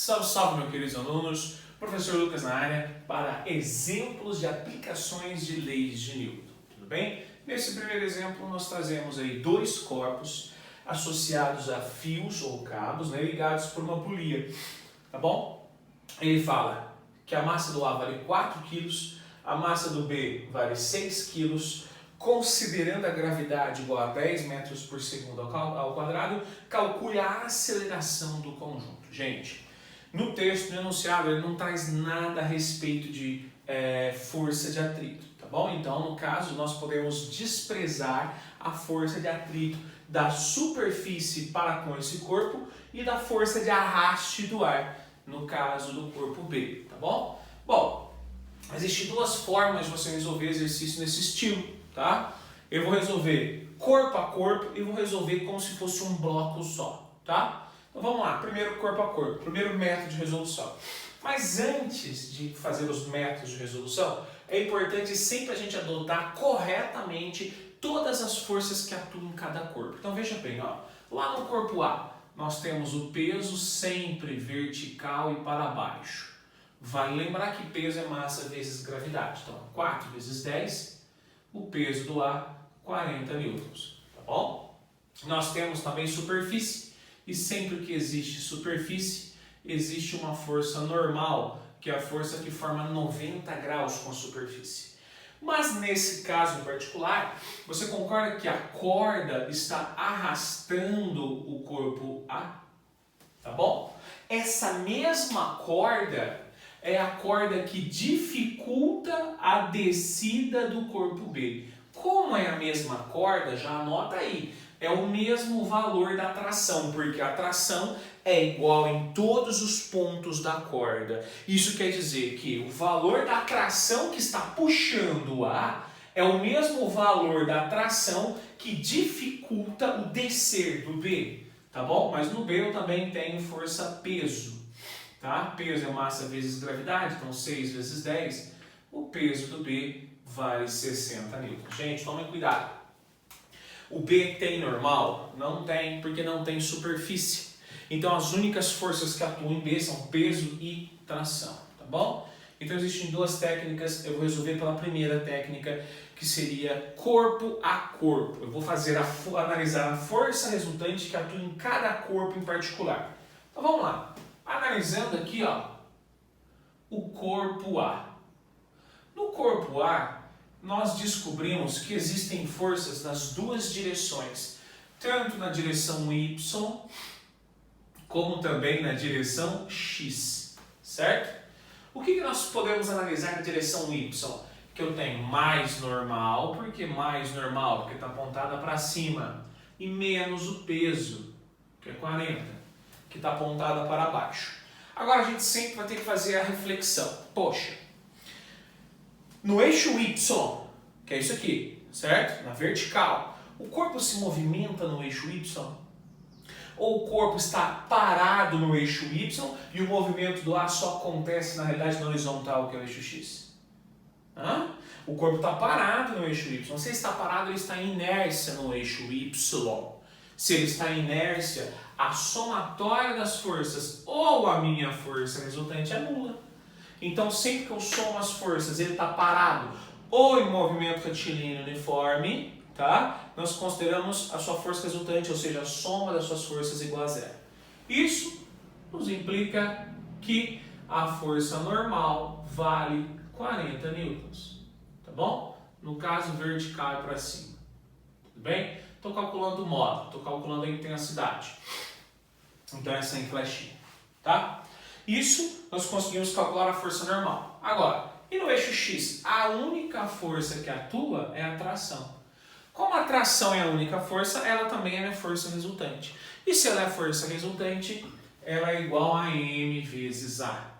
Salve, salve, meus queridos alunos. Professor Lucas na área para exemplos de aplicações de leis de Newton. Tudo bem? Nesse primeiro exemplo, nós trazemos aí dois corpos associados a fios ou cabos, ligados por uma polia. Tá bom? Ele fala que a massa do A vale 4 kg, a massa do B vale 6 kg, considerando a gravidade igual a 10 metros por segundo ao quadrado, calcule a aceleração do conjunto. Gente, no texto, no enunciado, ele não traz nada a respeito de força de atrito, tá bom? Então, no caso, nós podemos desprezar a força de atrito da superfície para com esse corpo e da força de arraste do ar, no caso do corpo B, tá bom? Bom, existem duas formas de você resolver exercício nesse estilo, tá? Eu vou resolver corpo a corpo e vou resolver como se fosse um bloco só, tá? Então vamos lá, primeiro corpo a corpo, primeiro método de resolução. Mas antes de fazer os métodos de resolução, é importante sempre a gente adotar corretamente todas as forças que atuam em cada corpo. Então veja bem, ó, lá no corpo A, nós temos o peso sempre vertical e para baixo. Vale lembrar que peso é massa vezes gravidade. Então 4 vezes 10, o peso do A, 40 newtons, tá bom? Nós temos também superfície. E sempre que existe superfície, existe uma força normal, que é a força que forma 90 graus com a superfície. Mas nesse caso em particular, você concorda que a corda está arrastando o corpo A? Tá bom? Essa mesma corda é a corda que dificulta a descida do corpo B. Como é a mesma corda, já anota aí. É o mesmo valor da tração, porque a tração é igual em todos os pontos da corda. Isso quer dizer que o valor da tração que está puxando o A é o mesmo valor da tração que dificulta o descer do B, tá bom? Mas no B eu também tenho força-peso, tá? Peso é massa vezes gravidade, então 6 vezes 10, o peso do B vale 60 newtons. Gente, tomem cuidado. O B tem normal? Não tem, porque não tem superfície. Então as únicas forças que atuam em B são peso e tração, tá bom? Então existem duas técnicas, eu vou resolver pela primeira técnica, que seria corpo a corpo. Eu vou analisar a força resultante que atua em cada corpo em particular. Então vamos lá. Analisando aqui, ó, o corpo A. No corpo A, nós descobrimos que existem forças nas duas direções, tanto na direção Y, como também na direção X, certo? O que nós podemos analisar na direção Y? Que eu tenho mais normal, porque está apontada para cima, e menos o peso, que é 40, que está apontada para baixo. Agora a gente sempre vai ter que fazer a reflexão. Poxa, no eixo Y, que é isso aqui, certo? Na vertical, o corpo se movimenta no eixo Y? Ou o corpo está parado no eixo Y e o movimento do A só acontece na realidade na horizontal, que é o eixo X? Hã? O corpo está parado no eixo Y. Se ele está parado, ele está em inércia no eixo Y. Se ele está em inércia, a somatória das forças ou a minha força resultante é nula. Então, sempre que eu somo as forças, ele está parado ou em movimento retilíneo uniforme, tá? Nós consideramos a sua força resultante, ou seja, a soma das suas forças igual a zero. Isso nos implica que a força normal vale 40 newtons, tá bom? No caso, vertical é para cima, tudo bem? Estou calculando o módulo, estou calculando a intensidade. Então, essa é em flechinha, tá? Isso, nós conseguimos calcular a força normal. Agora, e no eixo X? A única força que atua é a tração. Como a tração é a única força, ela também é a força resultante. E se ela é a força resultante, ela é igual a M vezes A.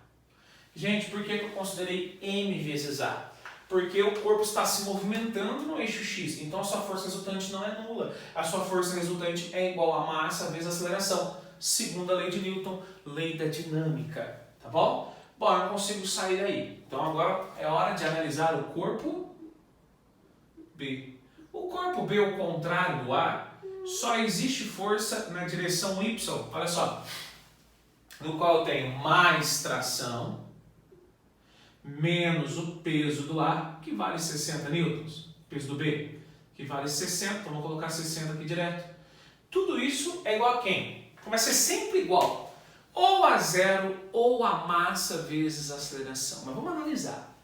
Gente, por que eu considerei M vezes A? Porque o corpo está se movimentando no eixo X, então a sua força resultante não é nula. A sua força resultante é igual a massa vezes aceleração. Segundo a lei de Newton, lei da dinâmica, tá bom? Bom, eu não consigo sair daí. Então agora é hora de analisar o corpo B. O corpo B, ao contrário do A, só existe força na direção Y. Olha só. no qual eu tenho mais tração, menos o peso do A, que vale 60 newtons. Peso do B, que vale 60, então vou colocar 60 aqui direto. Tudo isso é igual a quem? Vai ser sempre igual. Ou a zero, ou a massa vezes a aceleração. Mas vamos analisar.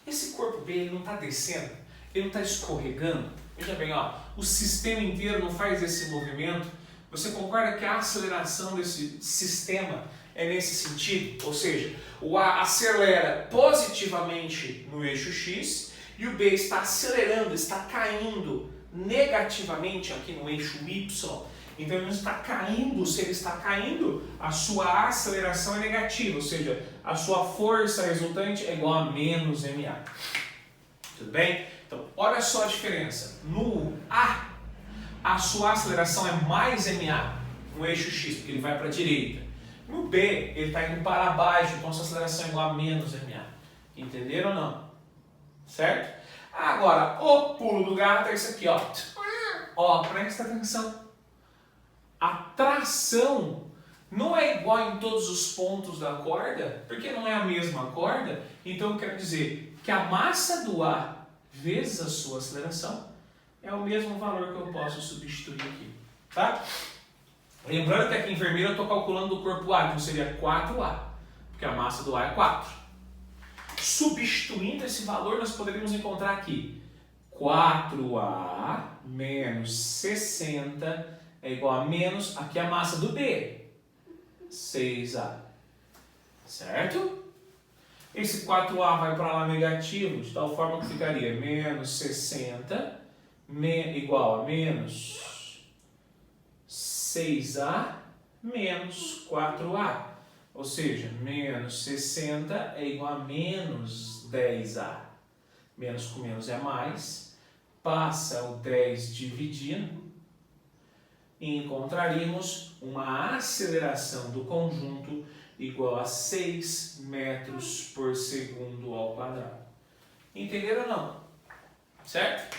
Esse corpo B ele não está descendo, ele não está escorregando. Veja bem, ó, o sistema inteiro não faz esse movimento. Você concorda que a aceleração desse sistema é nesse sentido? Ou seja, o A acelera positivamente no eixo X e o B está acelerando, está caindo negativamente aqui no eixo Y. Então ele não está caindo. Se ele está caindo, a sua aceleração é negativa, ou seja, a sua força resultante é igual a menos MA. Tudo bem? Então, olha só a diferença. No A, a sua aceleração é mais MA no eixo X, porque ele vai para a direita. No B, ele está indo para baixo, então a sua aceleração é igual a menos MA. Entenderam ou não? Certo? Agora, o pulo do gato é isso aqui, ó. Ó, presta atenção. A tração não é igual em todos os pontos da corda, porque não é a mesma corda. Então eu quero dizer que a massa do A vezes a sua aceleração é o mesmo valor que eu posso substituir aqui, tá? Lembrando que aqui em vermelho eu estou calculando o corpo A, então seria 4A, porque a massa do A é 4. Substituindo esse valor, nós poderíamos encontrar aqui 4A menos 60 é igual a menos, aqui a massa do B, 6A, certo? Esse 4A vai para lá negativo, de tal forma que ficaria menos 60 igual a menos 6A menos 4A. Ou seja, menos 60 é igual a menos 10A. Menos com menos é mais. Passa o 10 dividindo. E encontraríamos uma aceleração do conjunto igual a 6 metros por segundo ao quadrado. Entenderam ou não? Certo?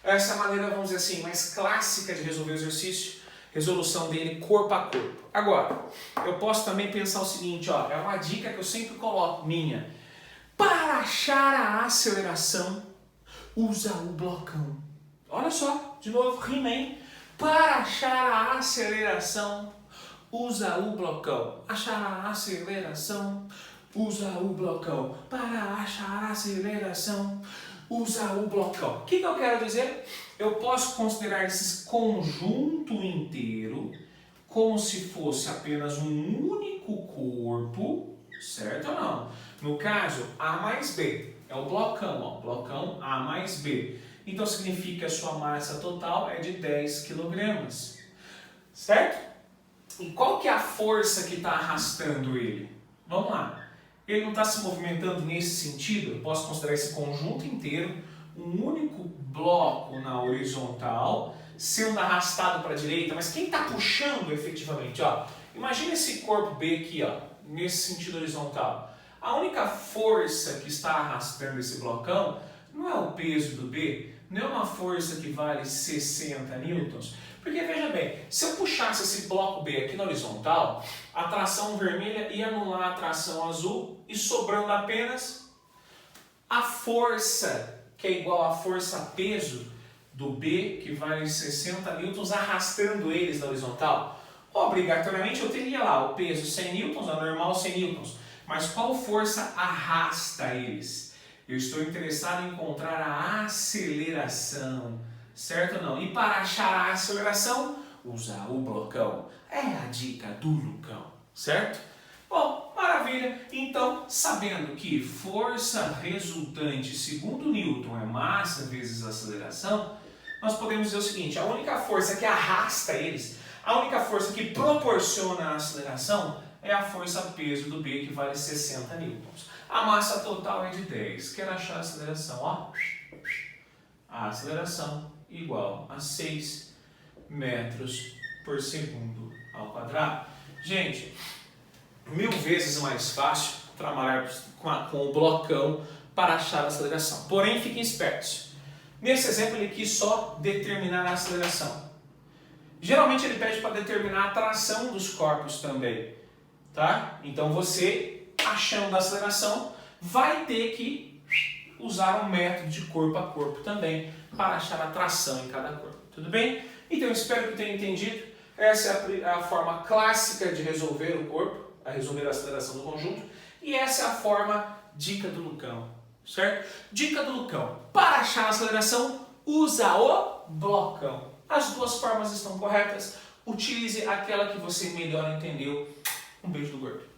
Essa é a maneira, vamos dizer assim, mais clássica de resolver o exercício. Resolução dele corpo a corpo. Agora, eu posso também pensar o seguinte, ó, é uma dica que eu sempre coloco, minha. Para achar a aceleração, usa o blocão. Olha só, de novo, rima, hein? Para achar a aceleração, usa o blocão. Achar a aceleração, usa o blocão. Para achar a aceleração, usa o blocão. O que eu quero dizer? Eu posso considerar esse conjunto inteiro como se fosse apenas um único corpo, certo ou não? No caso, A mais B. É o blocão, ó. Blocão A mais B. Então significa que a sua massa total é de 10 kg. Certo? E qual que é a força que está arrastando ele? Vamos lá. Ele não está se movimentando nesse sentido. Eu posso considerar esse conjunto inteiro um único bloco na horizontal, sendo arrastado para a direita. Mas quem está puxando efetivamente? Ó, imagina esse corpo B aqui, ó, nesse sentido horizontal. A única força que está arrastando esse blocão não é o peso do B, não é uma força que vale 60 newtons. Porque veja bem, se eu puxasse esse bloco B aqui na horizontal, a tração vermelha ia anular a tração azul e sobrando apenas a força, que é igual à força-peso do B, que vale 60 newtons, arrastando eles na horizontal. Obrigatoriamente eu teria lá o peso 100 newtons, a normal 100 newtons. Mas qual força arrasta eles? Eu estou interessado em encontrar a aceleração, certo ou não? E para achar a aceleração, usar o blocão. É a dica do Lucão, certo? Bom, maravilha. Então, sabendo que força resultante segundo Newton é massa vezes aceleração, nós podemos dizer o seguinte, a única força que arrasta eles, a única força que proporciona a aceleração é a força-peso do B, que vale 60 newtons. A massa total é de 10. Quero achar a aceleração, ó. A aceleração igual a 6 metros por segundo ao quadrado. Gente, 1000 vezes mais fácil trabalhar com o blocão para achar a aceleração. Porém, fiquem espertos. Nesse exemplo, ele quis só determinar a aceleração. Geralmente, ele pede para determinar a tração dos corpos também. tá? Então você, achando a aceleração, vai ter que usar um método de corpo a corpo também para achar a tração em cada corpo, tudo bem? Então espero que tenha entendido. Essa é a forma clássica de resolver o corpo, a resolver a aceleração do conjunto, e essa é a forma dica do Lucão, certo? Dica do Lucão, para achar a aceleração, usa o blocão. As duas formas estão corretas, utilize aquela que você melhor entendeu. Um beijo do gordo.